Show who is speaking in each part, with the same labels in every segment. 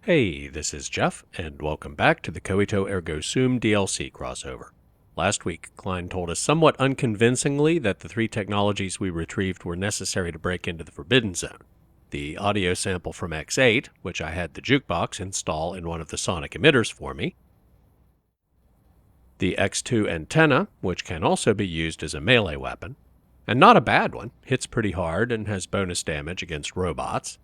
Speaker 1: Hey, this is Jeff, and welcome back to the Coito Ergo Sum DLC crossover. Last week, Klein told us somewhat unconvincingly that the three technologies we retrieved were necessary to break into the Forbidden Zone. The audio sample from X8, which I had the jukebox install in one of the sonic emitters for me. The X2 antenna, which can also be used as a melee weapon. And not a bad one, hits pretty hard and has bonus damage against robots.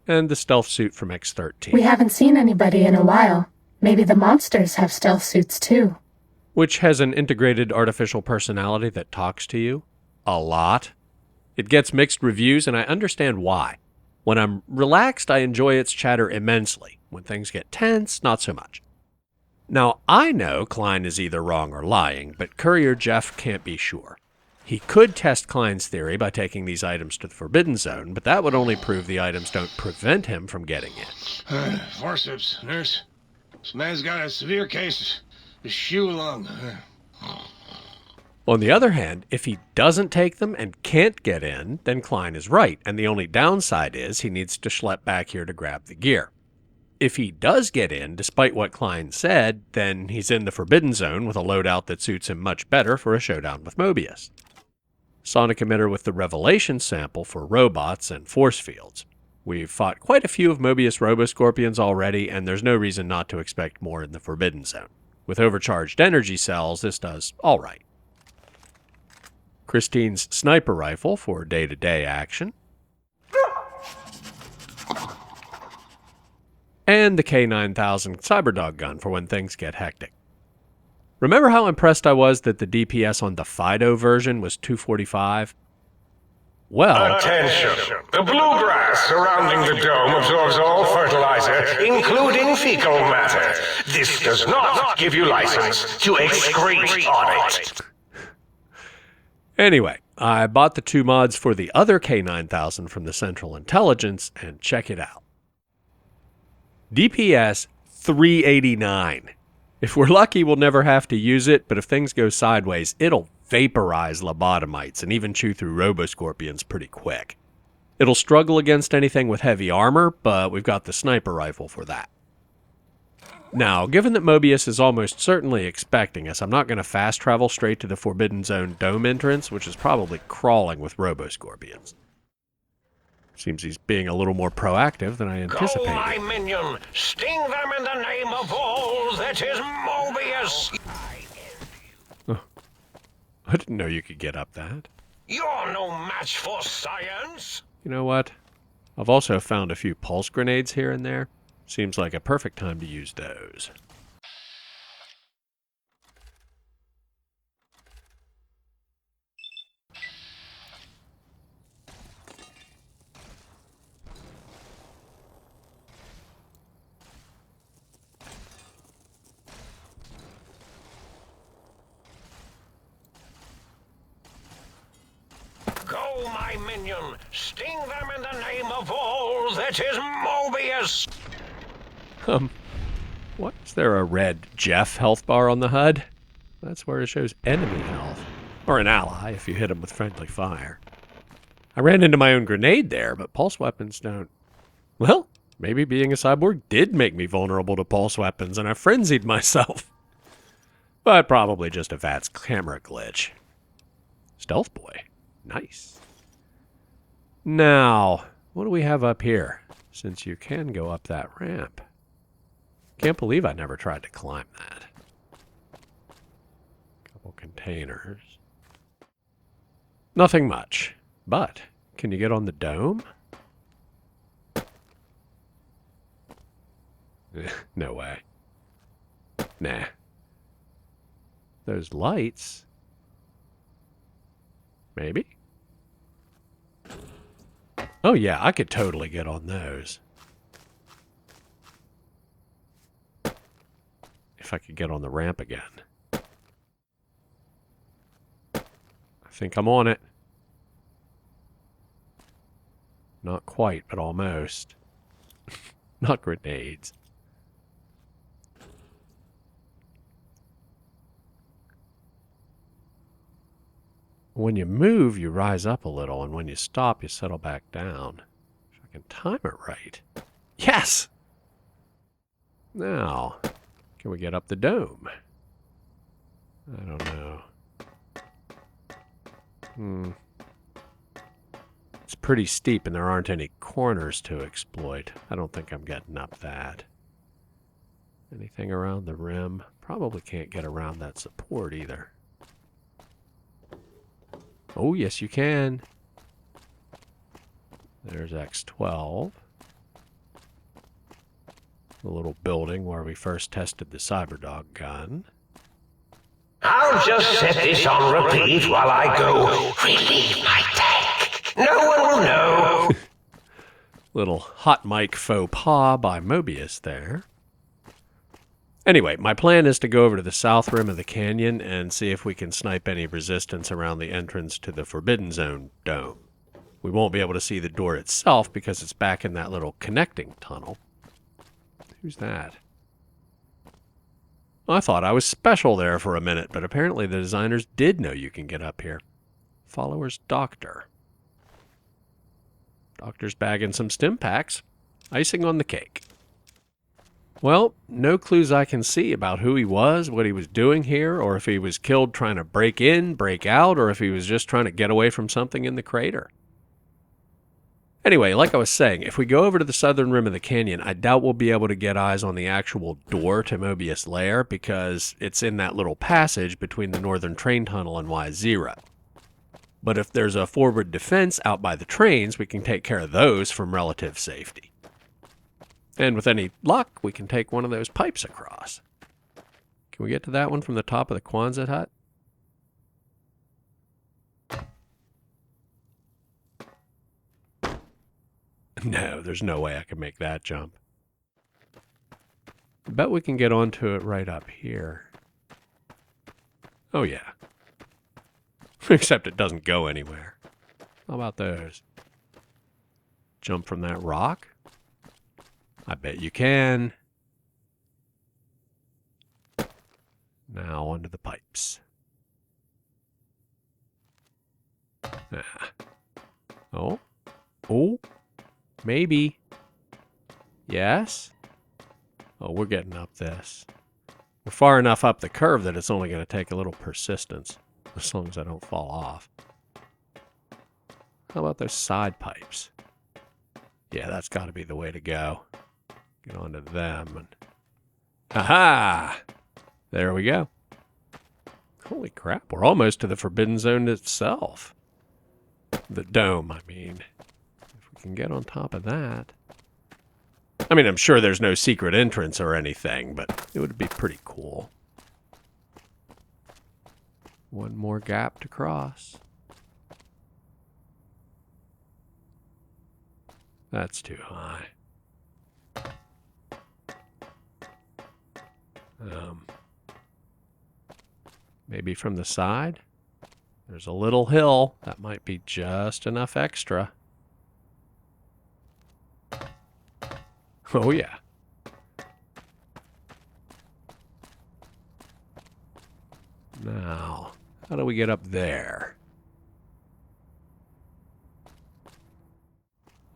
Speaker 1: And the stealth suit from X13.
Speaker 2: We haven't seen anybody in a while. Maybe the monsters have stealth suits too.
Speaker 1: Which has an integrated artificial personality that talks to you. A lot. It gets mixed reviews, and I understand why. When I'm relaxed, I enjoy its chatter immensely. When things get tense, not so much. Now, I know Klein is either wrong or lying, but Courier Jeff can't be sure. He could test Klein's theory by taking these items to the Forbidden Zone, but that would only prove the items don't prevent him from getting in.
Speaker 3: Forceps, nurse. This man's got a severe case of shoe lung.
Speaker 1: On the other hand, if he doesn't take them and can't get in, then Klein is right, and the only downside is he needs to schlep back here to grab the gear. If he does get in, despite what Klein said, then he's in the Forbidden Zone with a loadout that suits him much better for a showdown with Mobius. Sonic emitter with the Revelation sample for robots and force fields. We've fought quite a few of Mobius Roboscorpions already, and there's no reason not to expect more in the Forbidden Zone. With overcharged energy cells, this does all right. Christine's sniper rifle for day-to-day action. And the K9000 Cyberdog gun for when things get hectic. Remember how impressed I was that the DPS on the Fido version was 245? Well...
Speaker 4: Attention! The bluegrass surrounding the dome absorbs all fertilizer, including fecal matter. This does not give you license to excrete on it.
Speaker 1: Anyway, I bought the two mods for the other K9000 from the Central Intelligence, and check it out. DPS 389. If we're lucky, we'll never have to use it, but if things go sideways, it'll vaporize lobotomites and even chew through roboscorpions pretty quick. It'll struggle against anything with heavy armor, but we've got the sniper rifle for that. Now, given that Mobius is almost certainly expecting us, I'm not going to fast travel straight to the Forbidden Zone dome entrance, which is probably crawling with roboscorpions. Seems he's being a little more proactive than I anticipated.
Speaker 4: Go, my minion! Sting them in the name of all that is Mobius!
Speaker 1: Oh, I didn't know you could get up that.
Speaker 4: You're no match for science!
Speaker 1: You know what? I've also found a few pulse grenades here and there. Seems like a perfect time to use those.
Speaker 4: Go, my minion! Sting them in the name of all that is Mobius!
Speaker 1: What? Is there a red Jeff health bar on the HUD? That's where it shows enemy health. Or an ally if you hit him with friendly fire. I ran into my own grenade there, but pulse weapons don't... Well, maybe being a cyborg did make me vulnerable to pulse weapons, and I frenzied myself. But probably just a VATS camera glitch. Stealth boy. Nice. Now, what do we have up here? Since you can go up that ramp. Can't believe I never tried to climb that. Couple containers. Nothing much. But, can you get on the dome? No way. Nah. Those lights... Maybe? Oh yeah, I could totally get on those. If I could get on the ramp again. I think I'm on it. Not quite, but almost. Not grenades. When you move, you rise up a little, and when you stop, you settle back down. If I can time it right. Yes! Now, can we get up the dome? I don't know. It's pretty steep and there aren't any corners to exploit. I don't think I'm getting up that. Anything around the rim? Probably can't get around that support either. Oh, yes you can. There's X12. The little building where we first tested the Cyberdog gun.
Speaker 4: I'll just set this on repeat while I go relieve my tank. No one will know.
Speaker 1: Little hot mic faux pas by Mobius there. Anyway, my plan is to go over to the south rim of the canyon and see if we can snipe any resistance around the entrance to the Forbidden Zone dome. We won't be able to see the door itself because it's back in that little connecting tunnel. Who's that? I thought I was special there for a minute, but apparently the designers did know you can get up here. Follower's Doctor. Doctor's bagging some stim packs. Icing on the cake. Well, no clues I can see about who he was, what he was doing here, or if he was killed trying to break in, break out, or if he was just trying to get away from something in the crater. Anyway, like I was saying, if we go over to the southern rim of the canyon, I doubt we'll be able to get eyes on the actual door to Mobius' lair because it's in that little passage between the northern train tunnel and Y0. But if there's a forward defense out by the trains, we can take care of those from relative safety. And with any luck, we can take one of those pipes across. Can we get to that one from the top of the Quonset hut? No, there's no way I can make that jump. I bet we can get onto it right up here. Oh yeah. Except it doesn't go anywhere. How about those? Jump from that rock? I bet you can. Now onto the pipes. Ah. Oh. Oh. Maybe. Yes? Oh, we're getting up this. We're far enough up the curve that it's only going to take a little persistence. As long as I don't fall off. How about those side pipes? Yeah, that's got to be the way to go. Get onto them and... Aha! There we go. Holy crap, we're almost to the Forbidden Zone itself. The dome, I mean. If we can get on top of that... I mean, I'm sure there's no secret entrance or anything, but it would be pretty cool. One more gap to cross. That's too high. Maybe from the side? There's a little hill. That might be just enough extra. Oh, yeah. Now, how do we get up there?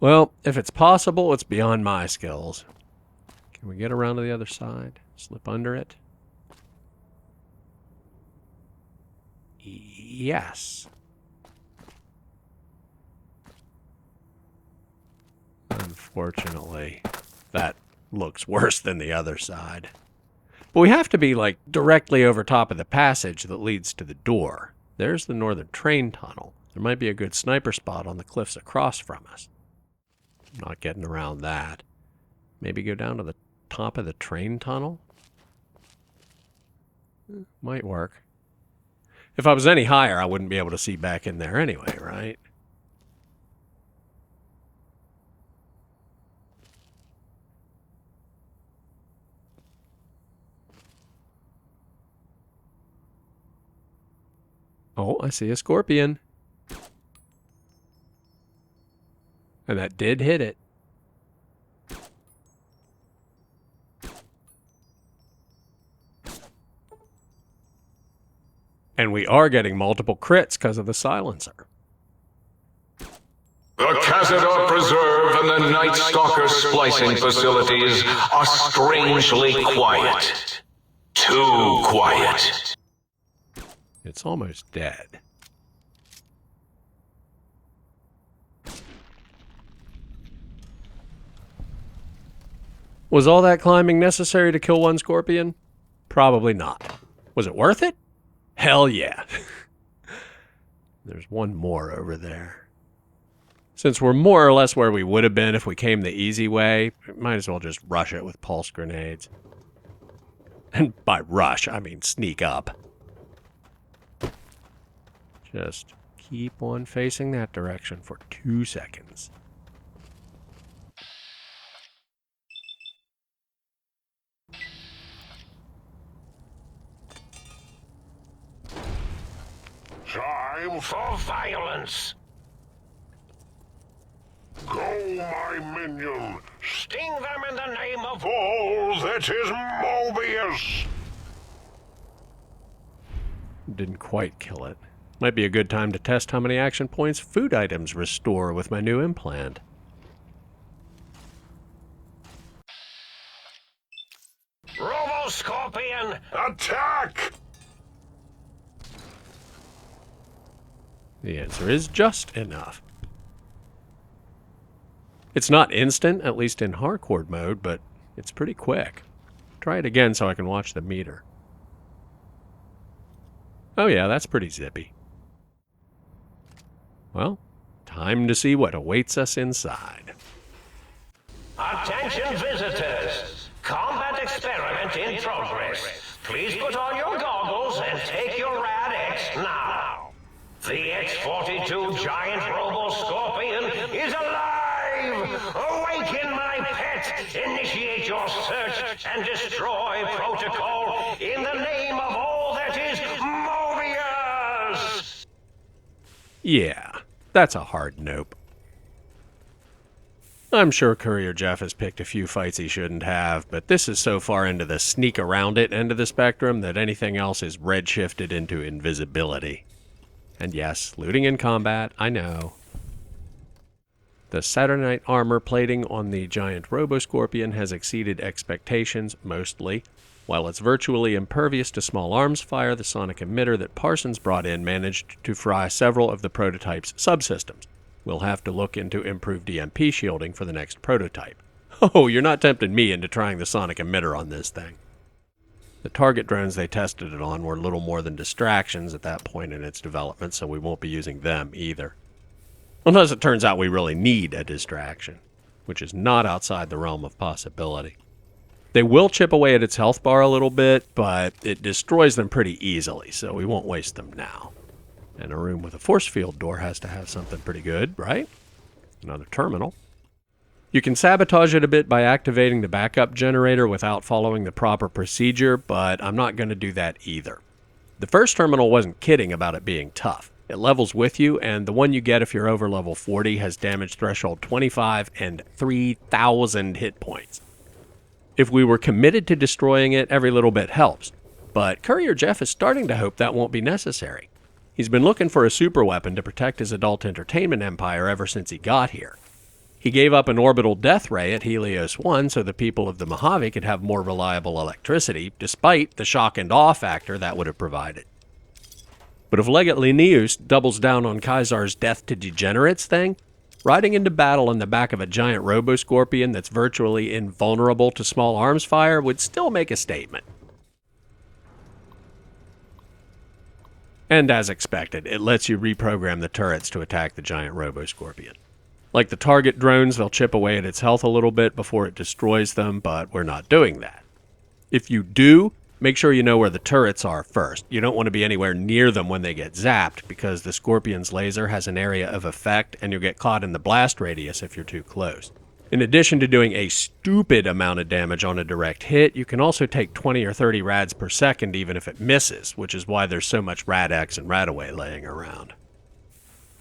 Speaker 1: Well, if it's possible, it's beyond my skills. Can we get around to the other side? Slip under it? Yes. Unfortunately, that looks worse than the other side. But we have to be, like, directly over top of the passage that leads to the door. There's the northern train tunnel. There might be a good sniper spot on the cliffs across from us. I'm not getting around that. Maybe go down to the top of the train tunnel? Might work. If I was any higher, I wouldn't be able to see back in there anyway, right? Oh, I see a scorpion. And that did hit it. And we are getting multiple crits because of the silencer.
Speaker 4: The Cazador Preserve and the Night Stalker splicing facilities are strangely quiet. Too quiet.
Speaker 1: It's almost dead. Was all that climbing necessary to kill one scorpion? Probably not. Was it worth it? Hell yeah. There's one more over there. Since we're more or less where we would have been if we came the easy way, might as well just rush it with pulse grenades. And by rush, I mean sneak up. Just keep on facing that direction for 2 seconds.
Speaker 4: Time for violence. Go, my minion. Sting them in the name of all that is Mobius.
Speaker 1: Didn't quite kill it. Might be a good time to test how many action points food items restore with my new implant.
Speaker 4: Robo-Scorpion, attack!
Speaker 1: The answer is just enough. It's not instant, at least in hardcore mode, but it's pretty quick. Try it again so I can watch the meter. Oh yeah, that's pretty zippy. Well, time to see what awaits us inside.
Speaker 4: Attention visitors! Combat experiment in progress. Please put on your goggles and take your Rad X now. The X-42 giant robo-scorpion is alive! Awaken, my pet! Initiate your search and destroy protocol in the name of all that is Mobius!
Speaker 1: Yeah, that's a hard nope. I'm sure Courier Jeff has picked a few fights he shouldn't have, but this is so far into the sneak around it end of the spectrum that anything else is redshifted into invisibility. And yes, looting in combat, I know. The Saturnite armor plating on the giant Robo-Scorpion has exceeded expectations, mostly. While it's virtually impervious to small arms fire, the sonic emitter that Parsons brought in managed to fry several of the prototype's subsystems. We'll have to look into improved EMP shielding for the next prototype. Oh, you're not tempting me into trying the sonic emitter on this thing. The target drones they tested it on were little more than distractions at that point in its development, so we won't be using them either. Unless it turns out we really need a distraction, which is not outside the realm of possibility. They will chip away at its health bar a little bit, but it destroys them pretty easily, so we won't waste them now. And a room with a force field door has to have something pretty good, right? Another terminal. You can sabotage it a bit by activating the backup generator without following the proper procedure, but I'm not going to do that either. The first terminal wasn't kidding about it being tough. It levels with you, and the one you get if you're over level 40 has damage threshold 25 and 3,000 hit points. If we were committed to destroying it, every little bit helps. But Courier Jeff is starting to hope that won't be necessary. He's been looking for a superweapon to protect his adult entertainment empire ever since he got here. He gave up an orbital death ray at Helios 1 so the people of the Mojave could have more reliable electricity, despite the shock and awe factor that would have provided. But if Legate Linnaeus doubles down on Kaisar's death to degenerates thing, riding into battle in the back of a giant robo-scorpion that's virtually invulnerable to small arms fire would still make a statement. And as expected, it lets you reprogram the turrets to attack the giant robo-scorpion. Like the target drones, they'll chip away at its health a little bit before it destroys them, but we're not doing that. If you do, make sure you know where the turrets are first. You don't want to be anywhere near them when they get zapped, because the Scorpion's laser has an area of effect, and you'll get caught in the blast radius if you're too close. In addition to doing a stupid amount of damage on a direct hit, you can also take 20 or 30 rads per second even if it misses, which is why there's so much Rad-X and Radaway laying around.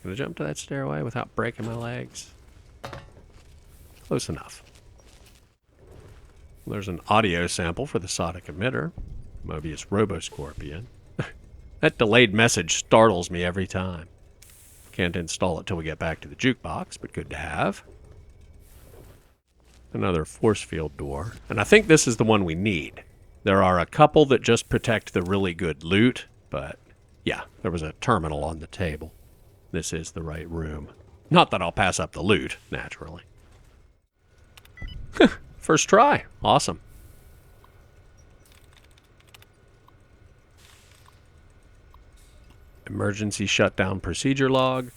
Speaker 1: Can I jump to that stairway without breaking my legs? Close enough. There's an audio sample for the sonic emitter. Mobius Robo-Scorpion. That delayed message startles me every time. Can't install it till we get back to the jukebox, but good to have. Another force field door. And I think this is the one we need. There are a couple that just protect the really good loot, but yeah, there was a terminal on the table. This is the right room. Not that I'll pass up the loot, naturally. First try. Awesome. Emergency shutdown procedure log.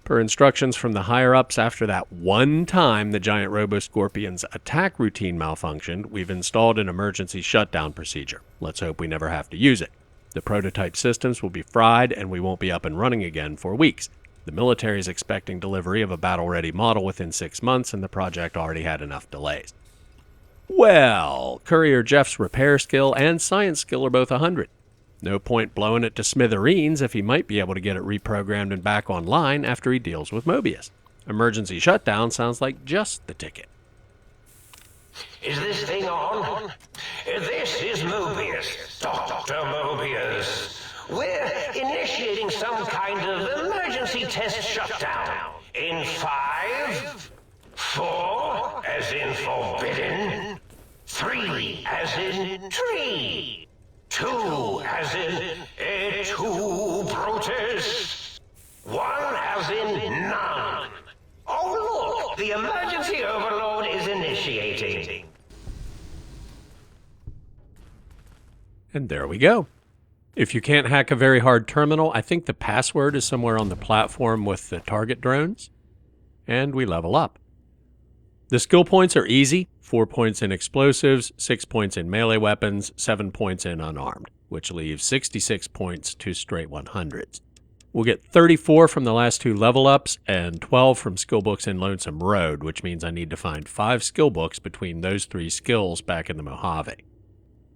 Speaker 1: Per instructions from the higher-ups, after that one time the giant Robo-Scorpion's attack routine malfunctioned, we've installed an emergency shutdown procedure. Let's hope we never have to use it. The prototype systems will be fried, and we won't be up and running again for weeks. The military is expecting delivery of a battle-ready model within 6 months, and the project already had enough delays. Well, Courier Jeff's repair skill and science skill are both 100. No point blowing it to smithereens if he might be able to get it reprogrammed and back online after he deals with Mobius. Emergency shutdown sounds like just the ticket.
Speaker 4: Is this thing on? This is Mobius, Dr. Mobius. We're initiating some kind of emergency test shutdown. In 5, 4, as in forbidden, 3, as in tree, 2, as in et tu, Brutus, 1, as in none. Oh, look, the emergency overload is initiating.
Speaker 1: And there we go. If you can't hack a very hard terminal, I think the password is somewhere on the platform with the target drones. And we level up. The skill points are easy. 4 points in explosives, 6 points in melee weapons, 7 points in unarmed, which leaves 66 points to straight 100s. We'll get 34 from the last 2 level ups and 12 from skill books in Lonesome Road, which means I need to find 5 skill books between those 3 skills back in the Mojave.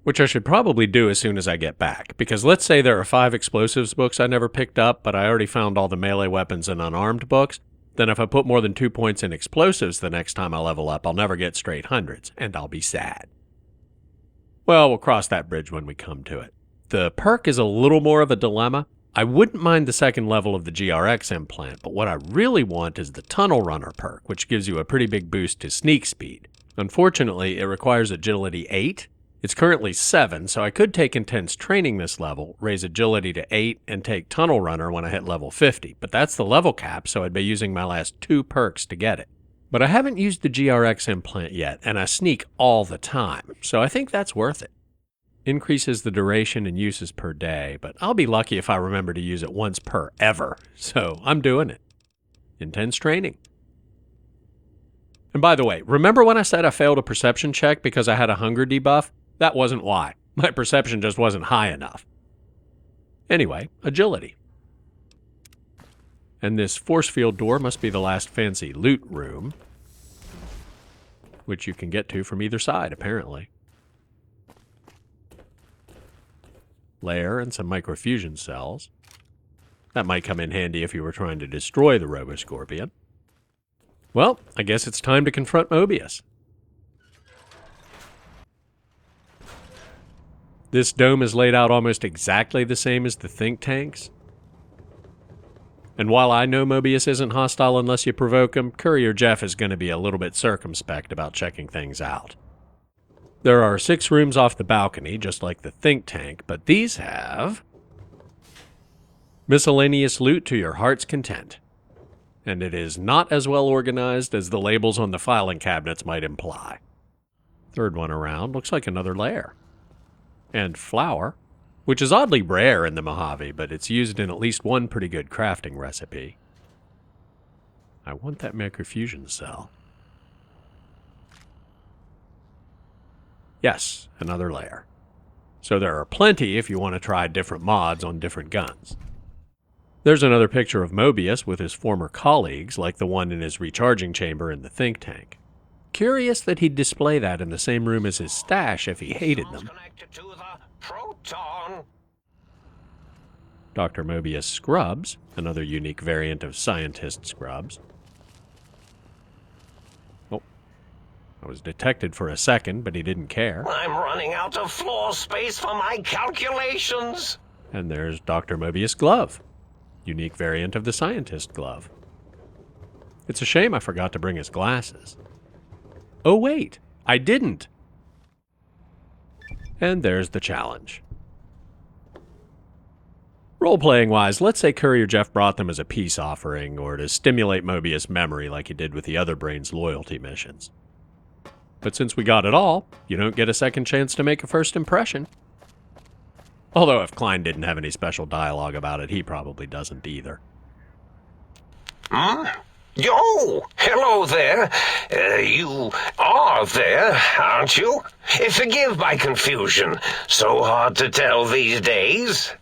Speaker 1: Which I should probably do as soon as I get back, because let's say there are 5 explosives books I never picked up, but I already found all the melee weapons and unarmed books. Then if I put more than 2 points in explosives the next time I level up, I'll never get straight hundreds, and I'll be sad. Well, we'll cross that bridge when we come to it. The perk is a little more of a dilemma. I wouldn't mind the second level of the GRX implant, but what I really want is the Tunnel Runner perk, which gives you a pretty big boost to sneak speed. Unfortunately, it requires agility 8. It's currently 7, so I could take intense training this level, raise agility to 8, and take Tunnel Runner when I hit level 50, but that's the level cap, so I'd be using my last 2 perks to get it. But I haven't used the GRX implant yet, and I sneak all the time, so I think that's worth it. Increases the duration and uses per day, but I'll be lucky if I remember to use it once per ever, so I'm doing it. Intense training. And by the way, remember when I said I failed a perception check because I had a hunger debuff? That wasn't why. My perception just wasn't high enough. Anyway, agility. And this force field door must be the last fancy loot room, which you can get to from either side, apparently. Lair and some microfusion cells. That might come in handy if you were trying to destroy the Robo-Scorpion. Well, I guess it's time to confront Mobius. This dome is laid out almost exactly the same as the think tanks. And while I know Mobius isn't hostile unless you provoke him, Courier Jeff is going to be a little bit circumspect about checking things out. There are 6 rooms off the balcony, just like the think tank, but these have miscellaneous loot to your heart's content. And it is not as well organized as the labels on the filing cabinets might imply. Third one around looks like another lair. And flour, which is oddly rare in the Mojave, but it's used in at least one pretty good crafting recipe. I want that microfusion cell. Yes, another lair. So there are plenty if you want to try different mods on different guns. There's another picture of Mobius with his former colleagues, like the one in his recharging chamber in the think tank. Curious that he'd display that in the same room as his stash if he hated them. Dr. Mobius scrubs, another unique variant of scientist scrubs. Oh, I was detected for a second, but he didn't care.
Speaker 4: I'm running out of floor space for my calculations.
Speaker 1: And there's Dr. Mobius' glove. Unique variant of the scientist glove. It's a shame I forgot to bring his glasses. Oh wait, I didn't! And there's the challenge. Role-playing wise, let's say Courier Jeff brought them as a peace offering, or to stimulate Mobius' memory like he did with the other Brain's loyalty missions. But since we got it all, you don't get a second chance to make a first impression. Although if Klein didn't have any special dialogue about it, he probably doesn't either.
Speaker 4: Oh, hello there. You are there, aren't you? Forgive my confusion. So hard to tell these days.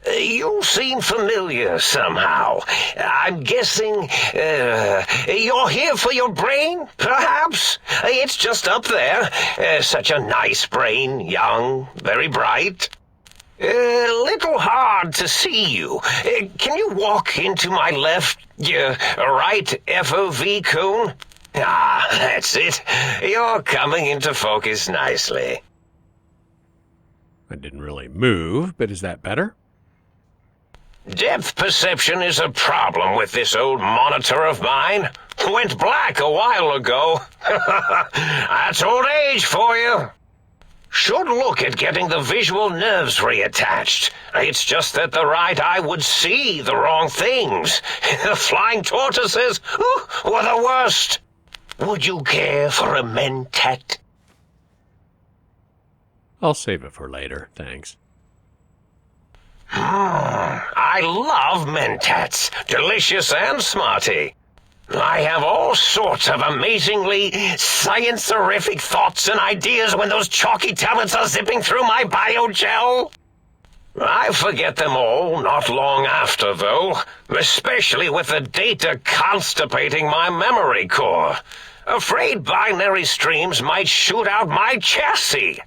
Speaker 4: You seem familiar somehow. I'm guessing, you're here for your brain, perhaps? It's just up there. Such a nice brain, young, very bright. Little hard to see you. Can you walk into my left, right FOV cone? Ah, that's it. You're coming into focus nicely.
Speaker 1: I didn't really move, but is that better?
Speaker 4: Depth perception is a problem with this old monitor of mine. Went black a while ago. That's old age for you. Should look at getting the visual nerves reattached. It's just that the right eye would see the wrong things. The flying tortoises were the worst. Would you care for a mentat?
Speaker 1: I'll save it for later, thanks.
Speaker 4: I love mentats. Delicious and smarty. I have all sorts of amazingly science-erific thoughts and ideas when those chalky tablets are zipping through my biogel. I forget them all not long after, though, especially with the data constipating my memory core. Afraid binary streams might shoot out my chassis.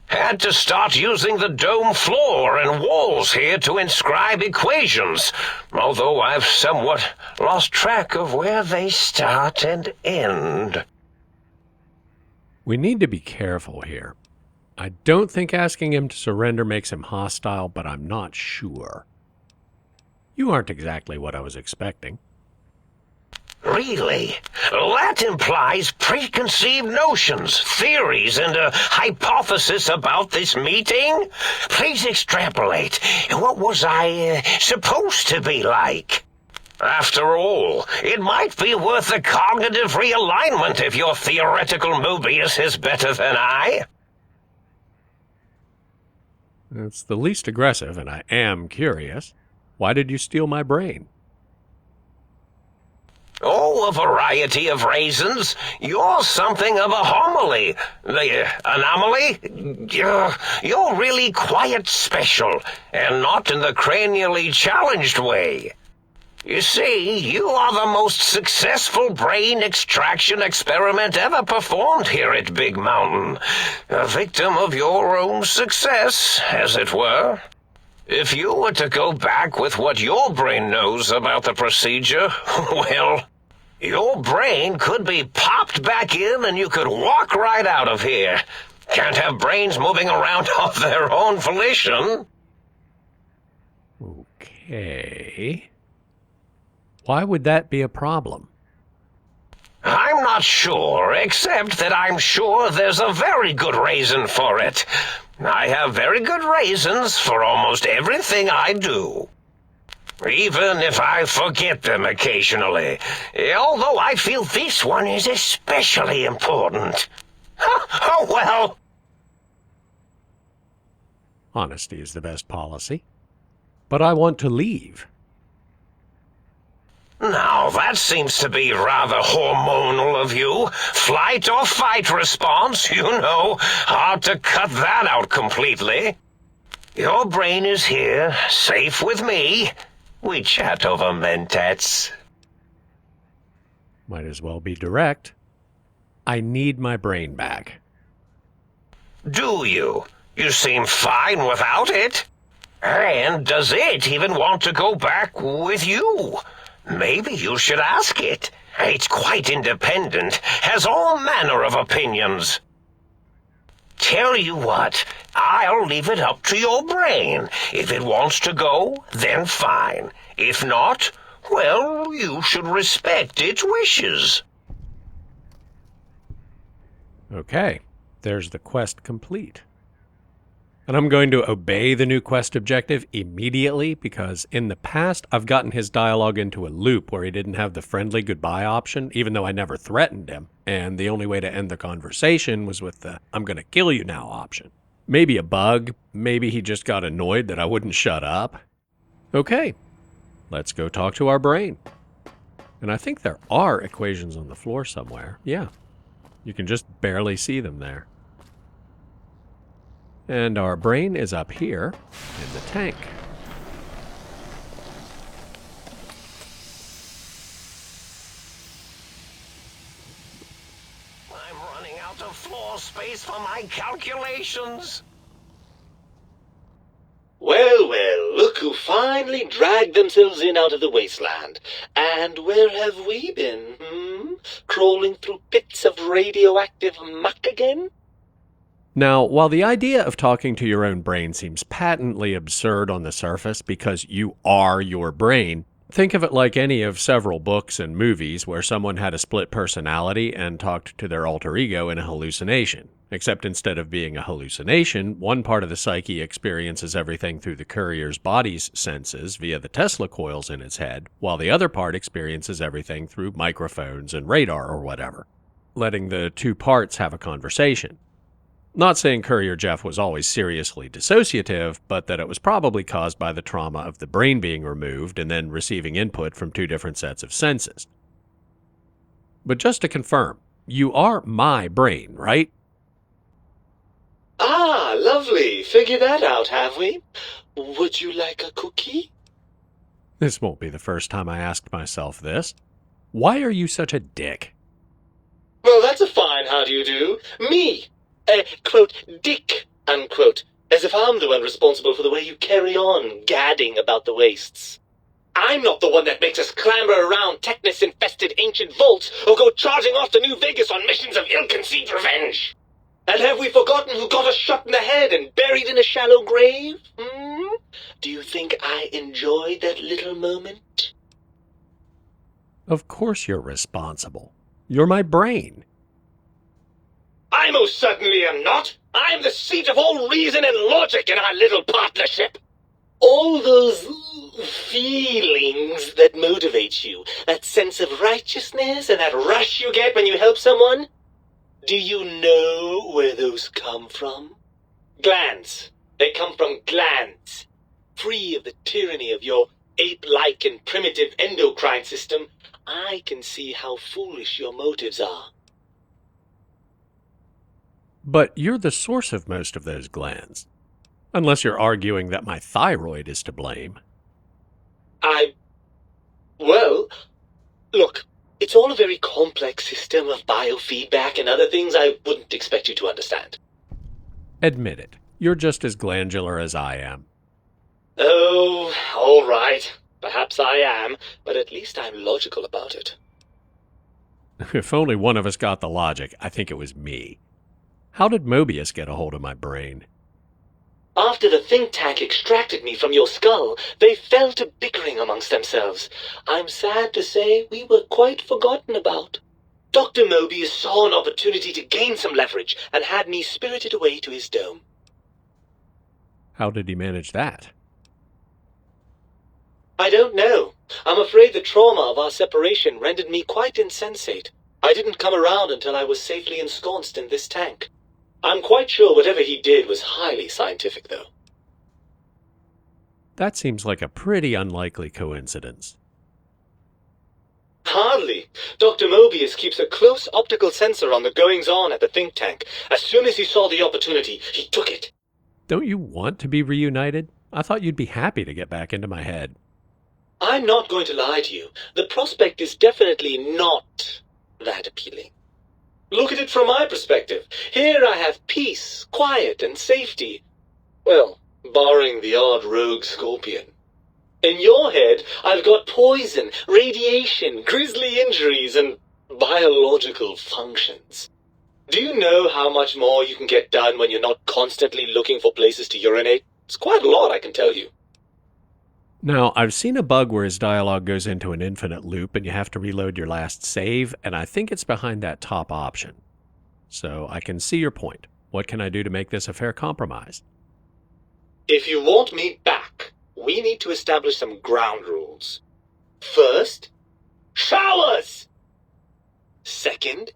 Speaker 4: Had to start using the dome floor and walls here to inscribe equations, although I've somewhat lost track of where they start and end.
Speaker 1: We need to be careful here. I don't think asking him to surrender makes him hostile, but I'm not sure. You aren't exactly what I was expecting.
Speaker 4: Really? That implies preconceived notions, theories, and a hypothesis about this meeting? Please extrapolate. What was I supposed to be like? After all, it might be worth a cognitive realignment if your theoretical Mobius is better than I.
Speaker 1: It's the least aggressive, and I am curious. Why did you steal my brain?
Speaker 4: Oh, a variety of reasons. You're something of a homily. The anomaly? You're really quite special, and not in the cranially challenged way. You see, you are the most successful brain extraction experiment ever performed here at Big Mountain. A victim of your own success, as it were. If you were to go back with what your brain knows about the procedure, well, your brain could be popped back in and you could walk right out of here. Can't have brains moving around of their own volition.
Speaker 1: Okay. Why would that be a problem?
Speaker 4: I'm not sure, except that I'm sure there's a very good reason for it. I have very good reasons for almost everything I do. Even if I forget them occasionally. Although I feel this one is especially important. Oh, well.
Speaker 1: Honesty is the best policy. But I want to leave.
Speaker 4: Now, that seems to be rather hormonal of you. Flight or fight response, you know. Hard to cut that out completely. Your brain is here, safe with me. We chat over mentats.
Speaker 1: Might as well be direct. I need my brain back.
Speaker 4: Do you? You seem fine without it. And does it even want to go back with you? Maybe you should ask it. It's quite independent, has all manner of opinions. Tell you what, I'll leave it up to your brain. If it wants to go, then fine. If not, well, you should respect its wishes.
Speaker 1: Okay, there's the quest complete. And I'm going to obey the new quest objective immediately because in the past I've gotten his dialogue into a loop where he didn't have the friendly goodbye option, even though I never threatened him. And the only way to end the conversation was with the I'm going to kill you now option. Maybe a bug, maybe he just got annoyed that I wouldn't shut up. Okay, let's go talk to our brain. And I think there are equations on the floor somewhere. Yeah, you can just barely see them there. And our brain is up here in the tank.
Speaker 4: I'm running out of floor space for my calculations.
Speaker 5: Well, well, look who finally dragged themselves in out of the wasteland. And where have we been, Crawling through pits of radioactive muck again?
Speaker 1: Now, while the idea of talking to your own brain seems patently absurd on the surface because you are your brain, think of it like any of several books and movies where someone had a split personality and talked to their alter ego in a hallucination. Except instead of being a hallucination, one part of the psyche experiences everything through the courier's body's senses via the Tesla coils in its head, while the other part experiences everything through microphones and radar or whatever, letting the two parts have a conversation. Not saying Courier Jeff was always seriously dissociative, but that it was probably caused by the trauma of the brain being removed and then receiving input from two different sets of senses. But just to confirm, you are my brain, right?
Speaker 5: Ah, lovely. Figured that out, have we? Would you like a cookie?
Speaker 1: This won't be the first time I asked myself this. Why are you such a dick?
Speaker 5: Well, that's a fine how do you do. Me, quote, dick, unquote. As if I'm the one responsible for the way you carry on gadding about the wastes. I'm not the one that makes us clamber around Technus-infested ancient vaults or go charging off to New Vegas on missions of ill-conceived revenge. And have we forgotten who got us shot in the head and buried in a shallow grave? Do you think I enjoyed that little moment?
Speaker 1: Of course you're responsible. You're my brain.
Speaker 5: I most certainly am not. I'm the seat of all reason and logic in our little partnership. All those feelings that motivate you, that sense of righteousness and that rush you get when you help someone, do you know where those come from? Glands. They come from glands. Free of the tyranny of your ape-like and primitive endocrine system, I can see how foolish your motives are.
Speaker 1: But you're the source of most of those glands. Unless you're arguing that my thyroid is to blame.
Speaker 5: Well, look, it's all a very complex system of biofeedback and other things I wouldn't expect you to understand.
Speaker 1: Admit it. You're just as glandular as I am.
Speaker 5: Oh, all right. Perhaps I am, but at least I'm logical about it.
Speaker 1: If only one of us got the logic, I think it was me. How did Mobius get a hold of my brain?
Speaker 5: After the think tank extracted me from your skull, they fell to bickering amongst themselves. I'm sad to say we were quite forgotten about. Dr. Mobius saw an opportunity to gain some leverage and had me spirited away to his dome.
Speaker 1: How did he manage that?
Speaker 5: I don't know. I'm afraid the trauma of our separation rendered me quite insensate. I didn't come around until I was safely ensconced in this tank. I'm quite sure whatever he did was highly scientific, though.
Speaker 1: That seems like a pretty unlikely coincidence.
Speaker 5: Hardly. Dr. Mobius keeps a close optical sensor on the goings-on at the think tank. As soon as he saw the opportunity, he took it.
Speaker 1: Don't you want to be reunited? I thought you'd be happy to get back into my head.
Speaker 5: I'm not going to lie to you. The prospect is definitely not that appealing. Look at it from my perspective. Here I have peace, quiet, and safety. Well, barring the odd rogue scorpion. In your head, I've got poison, radiation, grisly injuries, and biological functions. Do you know how much more you can get done when you're not constantly looking for places to urinate? It's quite a lot, I can tell you.
Speaker 1: Now, I've seen a bug where his dialogue goes into an infinite loop and you have to reload your last save, and I think it's behind that top option. So I can see your point. What can I do to make this a fair compromise?
Speaker 5: If you want me back, we need to establish some ground rules. First, showers! Second,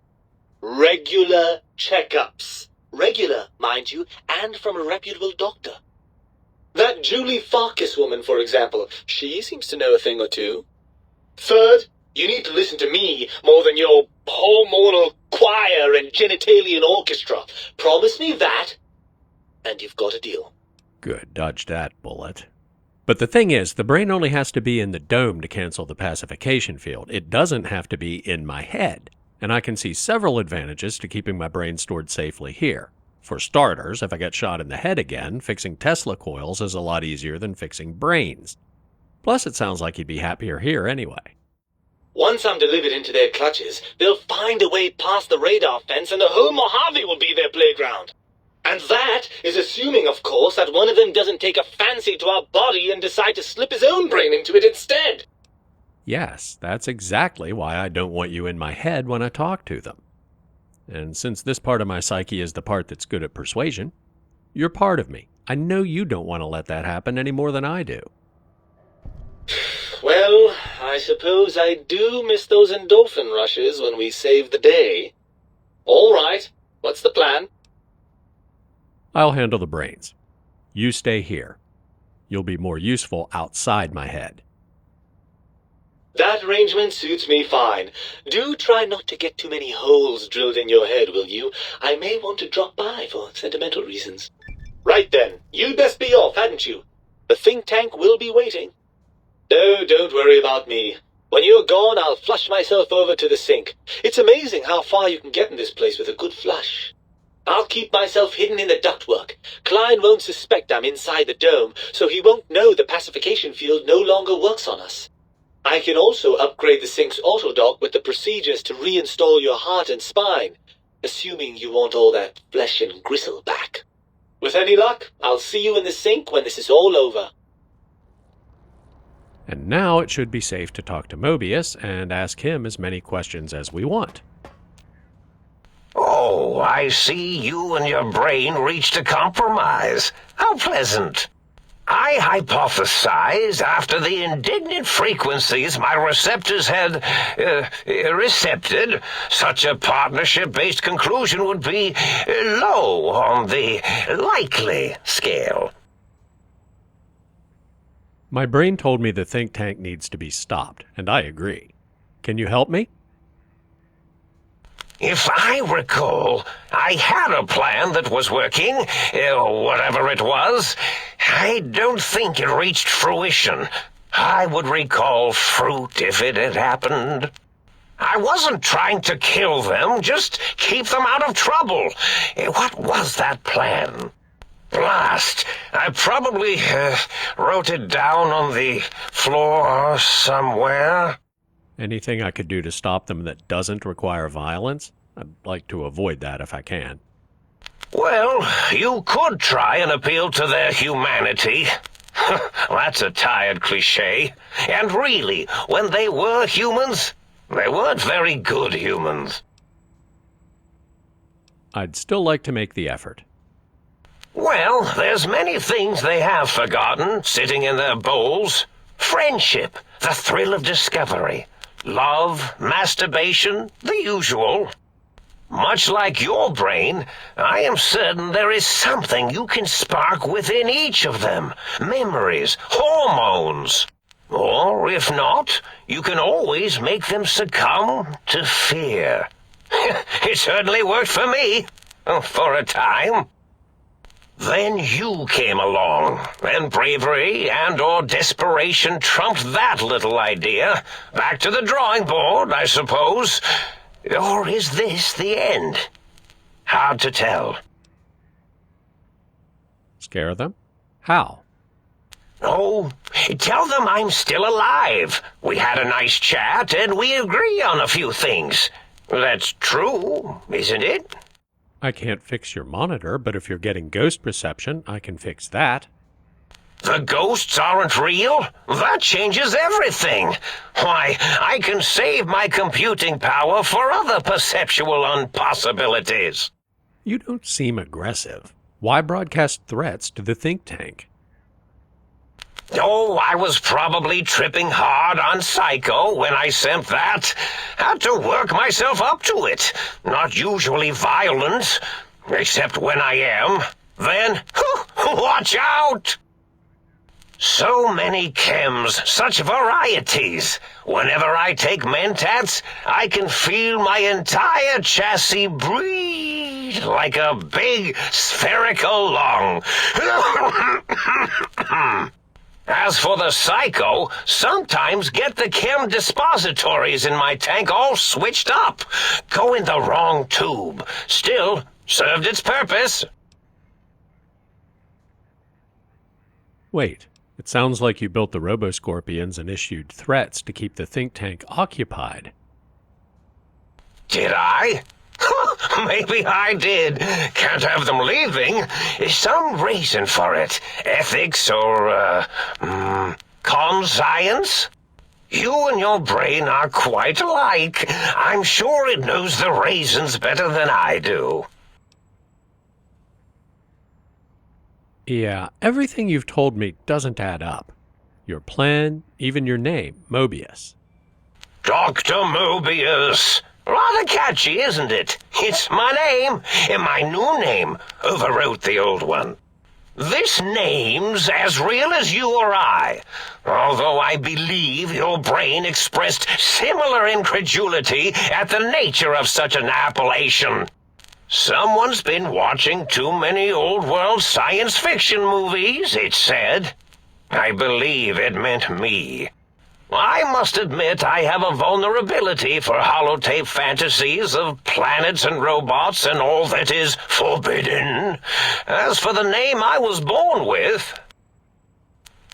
Speaker 5: regular checkups. Regular, mind you, and from a reputable doctor. That Julie Farkas woman, for example, she seems to know a thing or two. Third, you need to listen to me more than your hormonal choir and genitalian orchestra. Promise me that, and you've got a deal.
Speaker 1: Good, dodged that bullet. But the thing is, the brain only has to be in the dome to cancel the pacification field. It doesn't have to be in my head. And I can see several advantages to keeping my brain stored safely here. For starters, if I get shot in the head again, fixing Tesla coils is a lot easier than fixing brains. Plus, it sounds like he'd be happier here anyway.
Speaker 5: Once I'm delivered into their clutches, they'll find a way past the radar fence and the whole Mojave will be their playground. And that is assuming, of course, that one of them doesn't take a fancy to our body and decide to slip his own brain into it instead.
Speaker 1: Yes, that's exactly why I don't want you in my head when I talk to them. And since this part of my psyche is the part that's good at persuasion, you're part of me. I know you don't want to let that happen any more than I do.
Speaker 5: Well, I suppose I do miss those endorphin rushes when we save the day. All right, what's the plan?
Speaker 1: I'll handle the brains. You stay here. You'll be more useful outside my head.
Speaker 5: That arrangement suits me fine. Do try not to get too many holes drilled in your head, will you? I may want to drop by for sentimental reasons. Right then, you'd best be off, hadn't you? The think tank will be waiting. No, don't worry about me. When you're gone, I'll flush myself over to the sink. It's amazing how far you can get in this place with a good flush. I'll keep myself hidden in the ductwork. Klein won't suspect I'm inside the dome, so he won't know the pacification field no longer works on us. I can also upgrade the sink's autodock with the procedures to reinstall your heart and spine, assuming you want all that flesh and gristle back. With any luck, I'll see you in the sink when this is all over.
Speaker 1: And now it should be safe to talk to Mobius and ask him as many questions as we want.
Speaker 4: Oh, I see you and your brain reached a compromise. How pleasant. I hypothesize after the indignant frequencies my receptors had recepted, such a partnership-based conclusion would be low on the likely scale.
Speaker 1: My brain told me the think tank needs to be stopped, and I agree. Can you help me?
Speaker 4: If I recall, I had a plan that was working, whatever it was. I don't think it reached fruition. I would recall fruit if it had happened. I wasn't trying to kill them, just keep them out of trouble. What was that plan? Blast! I probably wrote it down on the floor somewhere.
Speaker 1: Anything I could do to stop them that doesn't require violence? I'd like to avoid that if I can.
Speaker 4: Well, you could try and appeal to their humanity. That's a tired cliché. And really, when they were humans, they weren't very good humans.
Speaker 1: I'd still like to make the effort.
Speaker 4: Well, there's many things they have forgotten, sitting in their bowls. Friendship, the thrill of discovery, love, masturbation, the usual. Much like your brain, I am certain there is something you can spark within each of them. Memories, hormones. Or, if not, you can always make them succumb to fear. It certainly worked for me, for a time. Then you came along, and bravery and/or desperation trumped that little idea. Back to the drawing board, I suppose. Or is this the end? Hard to tell.
Speaker 1: Scare them? How?
Speaker 4: Oh, tell them I'm still alive. We had a nice chat, and we agree on a few things. That's true, isn't it?
Speaker 1: I can't fix your monitor, but if you're getting ghost perception, I can fix that.
Speaker 4: The ghosts aren't real? That changes everything. Why, I can save my computing power for other perceptual impossibilities.
Speaker 1: You don't seem aggressive. Why broadcast threats to the think tank?
Speaker 4: Oh, I was probably tripping hard on Psycho when I sent that. Had to work myself up to it. Not usually violent, except when I am. Then, watch out! So many chems, such varieties. Whenever I take mentats, I can feel my entire chassis breathe like a big spherical lung. As for the Psycho, sometimes get the chem dispositories in my tank all switched up. Go in the wrong tube. Still, served its purpose.
Speaker 1: Wait, it sounds like you built the Robo-Scorpions and issued threats to keep the think tank occupied.
Speaker 4: Did I? Maybe I did. Can't have them leaving. Some reason for it. Ethics or, conscience? You and your brain are quite alike. I'm sure it knows the reasons better than I do.
Speaker 1: Yeah, everything you've told me doesn't add up. Your plan, even your name, Mobius.
Speaker 4: Dr. Mobius. Rather catchy, isn't it? It's my name, and my new name overwrote the old one. This name's as real as you or I, although I believe your brain expressed similar incredulity at the nature of such an appellation. Someone's been watching too many old-world science fiction movies, it said. I believe it meant me. I must admit I have a vulnerability for holotape fantasies of planets and robots and all that is forbidden. As for the name I was born with,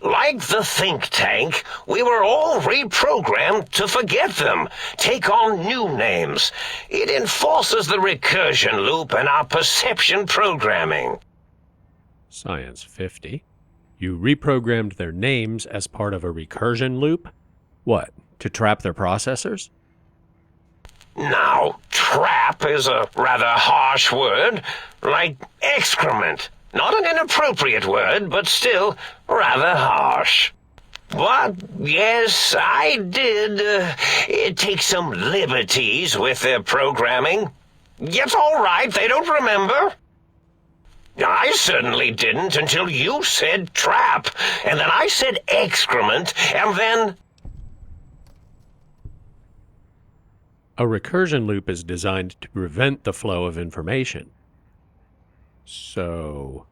Speaker 4: like the think tank, we were all reprogrammed to forget them, take on new names. It enforces the recursion loop in our perception programming.
Speaker 1: Science 50. You reprogrammed their names as part of a recursion loop? What, to trap their processors?
Speaker 4: Now, trap is a rather harsh word, like excrement. Not an inappropriate word, but still rather harsh. But, yes, I did take some liberties with their programming. It's all right, they don't remember. I certainly didn't until you said trap, and then I said excrement, and then...
Speaker 1: A recursion loop is designed to prevent the flow of information. So...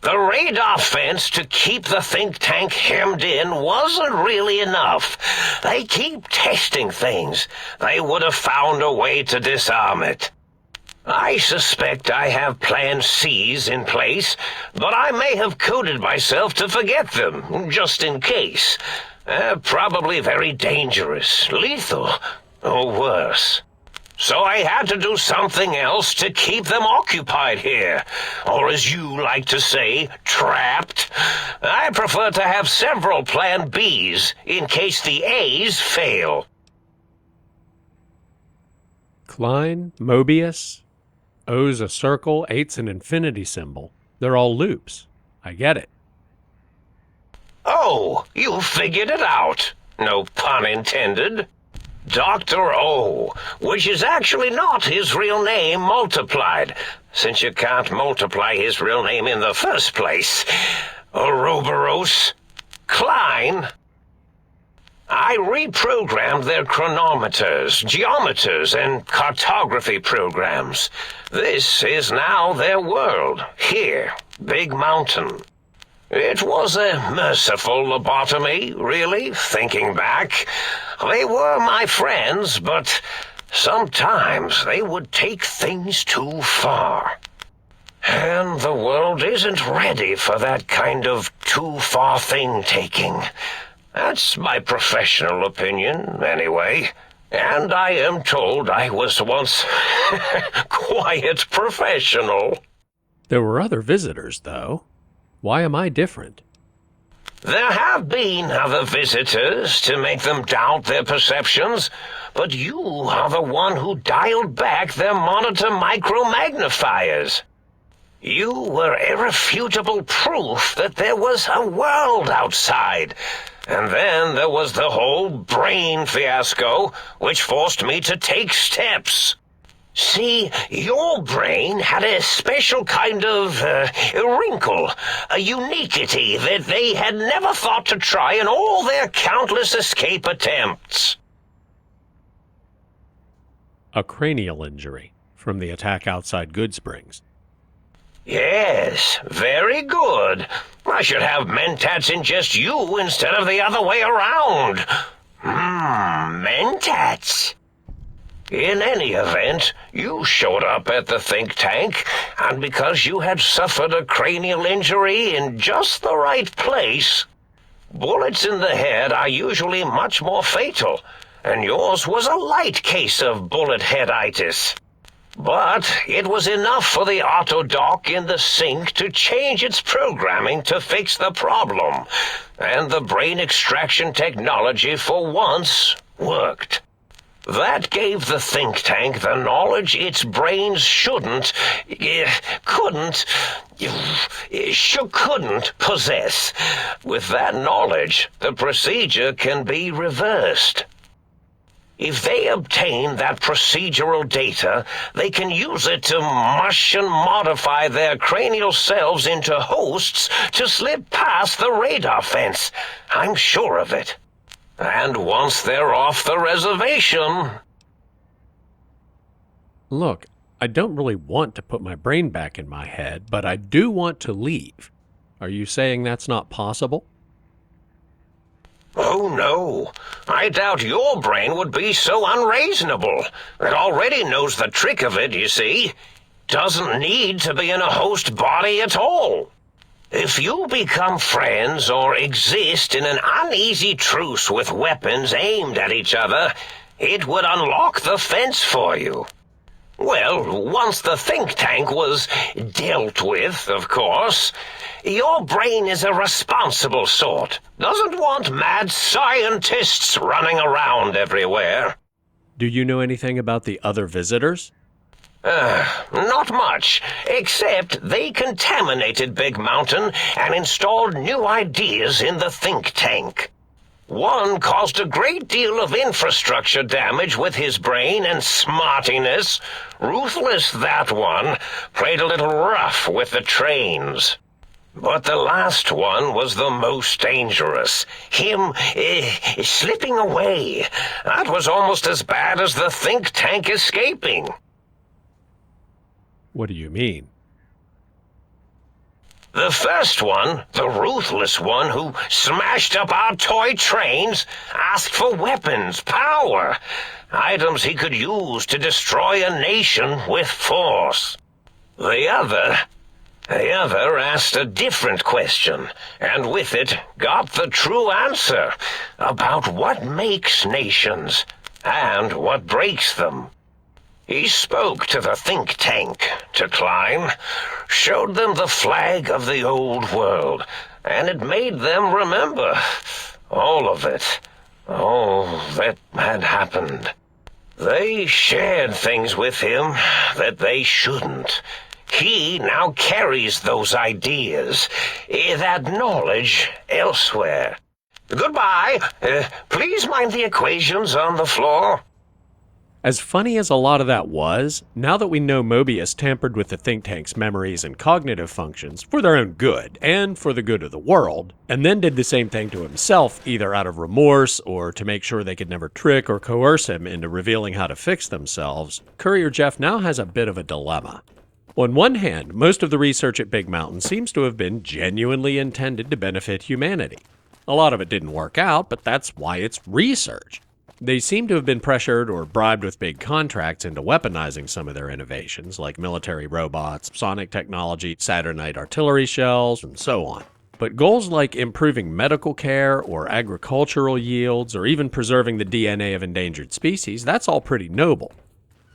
Speaker 4: The radar fence to keep the think tank hemmed in wasn't really enough. They keep testing things. They would have found a way to disarm it. I suspect I have Plan C's in place, but I may have coded myself to forget them, just in case. Probably very dangerous, lethal, or worse. So I had to do something else to keep them occupied here, or as you like to say, trapped. I prefer to have several Plan Bs in case the A's fail.
Speaker 1: Klein, Mobius, O's a circle, 8's an infinity symbol. They're all loops. I get it.
Speaker 4: Oh, you figured it out. No pun intended. Dr. O, which is actually not his real name multiplied, since you can't multiply his real name in the first place. Ouroboros, Klein. I reprogrammed their chronometers, geometers, and cartography programs. This is now their world, here, Big Mountain. It was a merciful lobotomy, really, thinking back. They were my friends, but sometimes they would take things too far. And the world isn't ready for that kind of too-far thing-taking. That's my professional opinion, anyway. And I am told I was once quite professional.
Speaker 1: There were other visitors, though. Why am I different?
Speaker 4: There have been other visitors to make them doubt their perceptions, but you are the one who dialed back their monitor micromagnifiers. You were irrefutable proof that there was a world outside. And then there was the whole brain fiasco, which forced me to take steps. See, your brain had a special kind of wrinkle, a uniquity that they had never thought to try in all their countless escape attempts.
Speaker 1: A cranial injury from the attack outside Goodsprings.
Speaker 4: Yes, very good. I should have mentats ingest you instead of the other way around. Mentats. In any event, you showed up at the think tank, and because you had suffered a cranial injury in just the right place, bullets in the head are usually much more fatal, and yours was a light case of bullet headitis. But it was enough for the autodoc in the sink to change its programming to fix the problem, and the brain extraction technology for once worked. That gave the think tank the knowledge its brains couldn't possess. With that knowledge, the procedure can be reversed. If they obtain that procedural data, they can use it to mush and modify their cranial selves into hosts to slip past the radar fence. I'm sure of it. And once they're off the reservation...
Speaker 1: Look, I don't really want to put my brain back in my head, but I do want to leave. Are you saying that's not possible?
Speaker 4: Oh, no. I doubt your brain would be so unreasonable. It already knows the trick of it, you see. Doesn't need to be in a host body at all. If you become friends or exist in an uneasy truce with weapons aimed at each other, it would unlock the fence for you. Well, once the think tank was dealt with, of course, your brain is a responsible sort. Doesn't want mad scientists running around everywhere.
Speaker 1: Do you know anything about the other visitors?
Speaker 4: Not much, except they contaminated Big Mountain and installed new ideas in the think tank. One caused a great deal of infrastructure damage with his brain and smartiness. Ruthless, that one. Played a little rough with the trains. But the last one was the most dangerous. Him, slipping away. That was almost as bad as the think tank escaping.
Speaker 1: What do you mean?
Speaker 4: The first one, the ruthless one who smashed up our toy trains, asked for weapons, power, items he could use to destroy a nation with force. The other asked a different question, and with it got the true answer about what makes nations and what breaks them. He spoke to the think tank, to Klein, showed them the flag of the old world, and it made them remember all of it, all that had happened. They shared things with him that they shouldn't. He now carries those ideas, that knowledge elsewhere. Goodbye. Please mind the equations on the floor.
Speaker 1: As funny as a lot of that was, now that we know Mobius tampered with the think tank's memories and cognitive functions for their own good and for the good of the world, and then did the same thing to himself either out of remorse or to make sure they could never trick or coerce him into revealing how to fix themselves, Courier Jeff now has a bit of a dilemma. On one hand, most of the research at Big Mountain seems to have been genuinely intended to benefit humanity. A lot of it didn't work out, but that's why it's research. They seem to have been pressured or bribed with big contracts into weaponizing some of their innovations, like military robots, sonic technology, Saturnite artillery shells, and so on. But goals like improving medical care or agricultural yields or even preserving the DNA of endangered species, that's all pretty noble.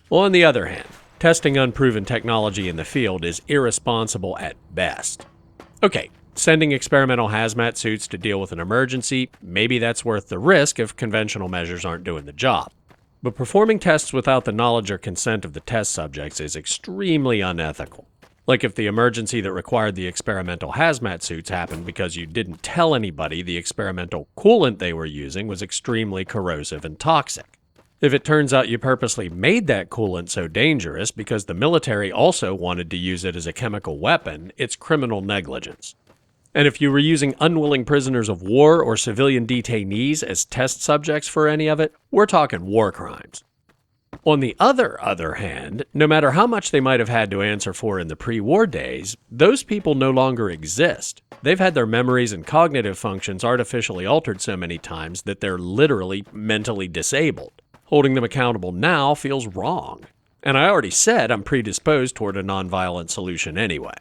Speaker 1: Well, on the other hand, testing unproven technology in the field is irresponsible at best. Okay, Sending experimental hazmat suits to deal with an emergency, maybe that's worth the risk if conventional measures aren't doing the job. But performing tests without the knowledge or consent of the test subjects is extremely unethical. Like if the emergency that required the experimental hazmat suits happened because you didn't tell anybody the experimental coolant they were using was extremely corrosive and toxic. If it turns out you purposely made that coolant so dangerous because the military also wanted to use it as a chemical weapon, it's criminal negligence. And if you were using unwilling prisoners of war or civilian detainees as test subjects for any of it, we're talking war crimes. On the other hand, no matter how much they might have had to answer for in the pre-war days, those people no longer exist. They've had their memories and cognitive functions artificially altered so many times that they're literally mentally disabled. Holding them accountable now feels wrong. And I already said I'm predisposed toward a nonviolent solution anyway.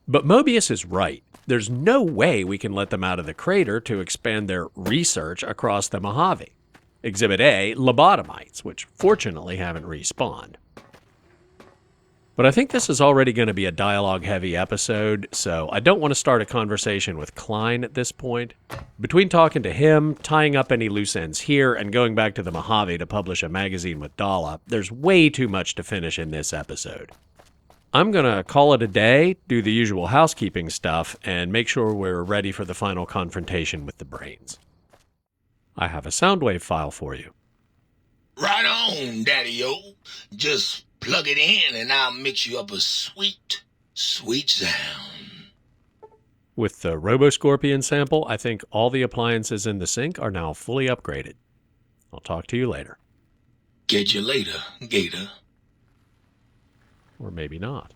Speaker 1: But Mobius is right. There's no way we can let them out of the crater to expand their research across the Mojave. Exhibit A, lobotomites, which fortunately haven't respawned. But I think this is already going to be a dialogue-heavy episode, so I don't want to start a conversation with Klein at this point. Between talking to him, tying up any loose ends here, and going back to the Mojave to publish a magazine with Dala, there's way too much to finish in this episode. I'm going to call it a day, do the usual housekeeping stuff, and make sure we're ready for the final confrontation with the brains. I have a Soundwave file for you.
Speaker 3: Right on, Daddy-o. Just plug it in and I'll mix you up a sweet, sweet sound.
Speaker 1: With the RoboScorpion sample, I think all the appliances in the sink are now fully upgraded. I'll talk to you later.
Speaker 3: Catch you later, Gator.
Speaker 1: Or maybe not.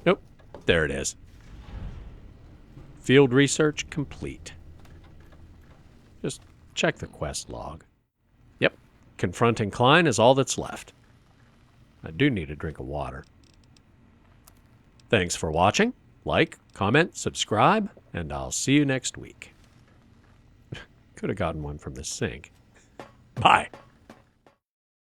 Speaker 1: Nope, there it is. Field research complete. Just check the quest log. Yep, confronting Klein is all that's left. I do need a drink of water. Thanks for watching. Like, comment, subscribe, and I'll see you next week. Could have gotten one from the sink. Bye.